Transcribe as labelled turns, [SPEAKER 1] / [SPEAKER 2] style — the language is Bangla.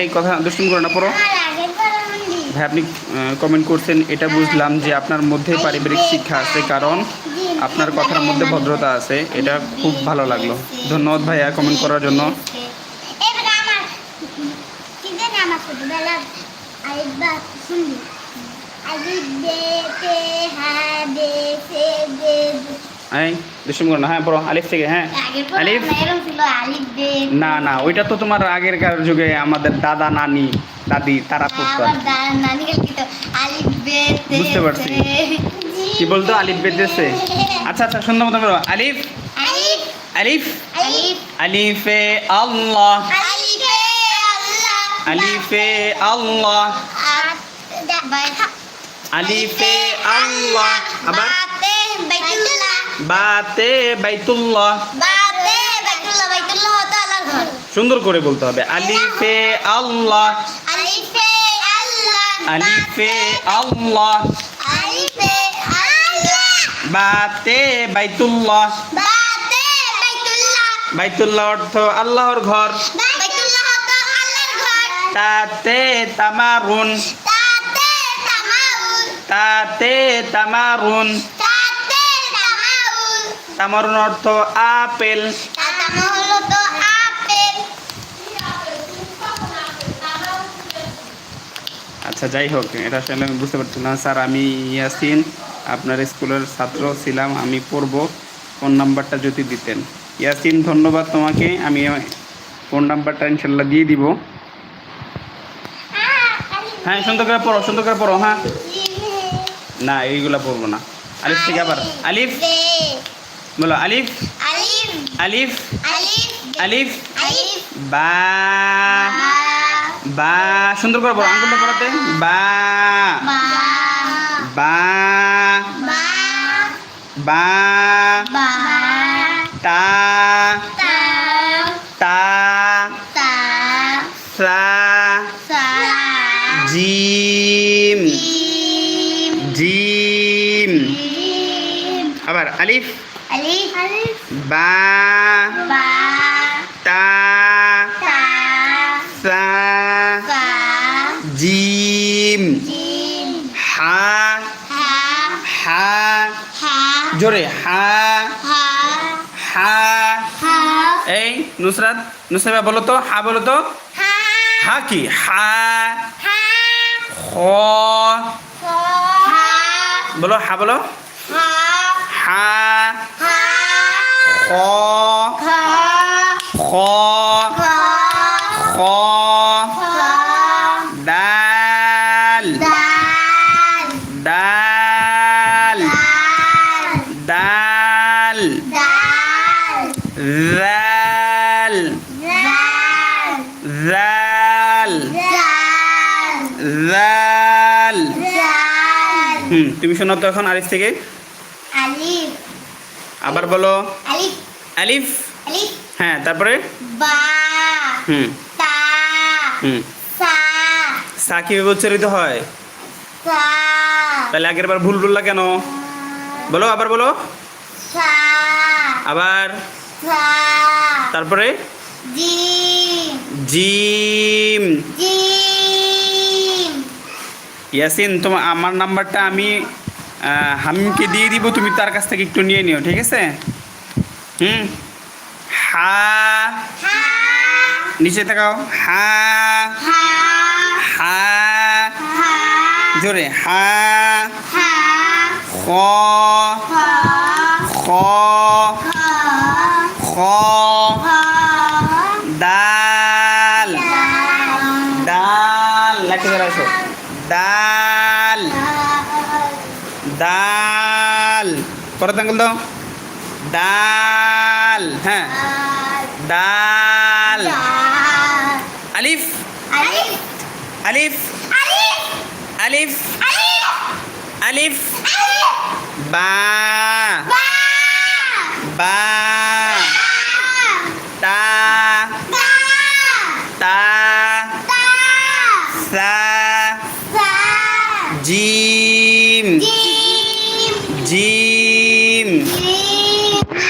[SPEAKER 1] এই কথা দুষ্টুমি করে না, পড়ো। ভাই আপনি কমেন্ট করছেন, এটা বুঝলাম যে আপনার মধ্যে পারিবারিক শিক্ষা আছে, কারণ আপনার কথার মধ্যে ভদ্রতা আছে। এটা খুব ভালো লাগলো, ধন্যবাদ ভাইয়া কমেন্ট করার জন্য। এই দুষ্টুমি করো না। হ্যাঁ পড়ো আলিফ থেকে। হ্যাঁ আলিফ। না না, ওইটা তো তোমার আগেরকার যুগে আমাদের দাদা নানি দাদি তারা পড়তো। বুঝতে পারছি কি বলতো, আলিফ বেঁধেছে। আচ্ছা আচ্ছা, সুন্দর মতো করো। আলিফ আলিফ আলিফে আল্লাহ, আলিফে আল্লাহ, আলিফে আল্লাহ। আবার বাতে বাইতুল্লাহ, সুন্দর করে বলতে হবে। আলিফে আল্লাহ, আলিফে আল্লাহ, বাতে বাইতুল্লাহ। বাইতুল্লাহ অর্থ আল্লাহর ঘর। তাতে তামারুন, তাতে তামারুন। তামারুন অর্থ আপেল। আচ্ছা যাই হোক, এটা আসলে আমি বুঝতে পারছি না স্যার। আমি ইয়াসিন আপনার স্কুলের ছাত্র ছিলাম, আমি পড়ব, ফোন নাম্বারটা যদি দিতেন। ইয়াসিন ধন্যবাদ তোমাকে, আমি ফোন নাম্বারটা ইনশাল্লাহ দিয়ে দিব। হ্যাঁ সুন্দর করে পড়ো, সুন্দর করে পড়ো। হ্যাঁ না এইগুলা পড়বো না। আলিফ থেকে আবার আলিফ বলো। আলিফ আলিফ আলিফ বা, বা সুন্দর করে পড়ো, আঙ্গুলটা পড়াতে। বা বা বা, তা তা, সা, জিম জিম। আবার আলিফ বা, তা, সা, জিম, হা, হা জোরে, হা হা। এই নুসরাত, নুসরাত বলো তো, হা বলো তো। হা কি? হা। খ বলো, হা বলো। হা খ খ খ দাল দাল দাল জাল জাল জাল। তুমি শোনো তো এখন আলিফ থেকে। আবার বলো। আলিফ। হ্যাঁ তারপরে সা কিভাবে উচ্চারিত হয়? তাহলে আগের বার ভুল বললা কেন? বলো, আবার বলো। আবার তারপরে জিম। ইয়াসিন তোমার আমার নাম্বারটা আমি হামিমকে দিয়ে দিব, তুমি তার কাছ থেকে একটু নিয়ে নিও, ঠিক আছে? হা নিচে তাকাও। হা হা জোরে, হা খ খ খ দাল দাল লাঠি ধরে আসো। দাল দাল পরে আঙ্গুল দাও। দাল। হ্যাঁ দাল। আলিফ আলিফ আলিফ আলিফ বা বা তা তা সা জি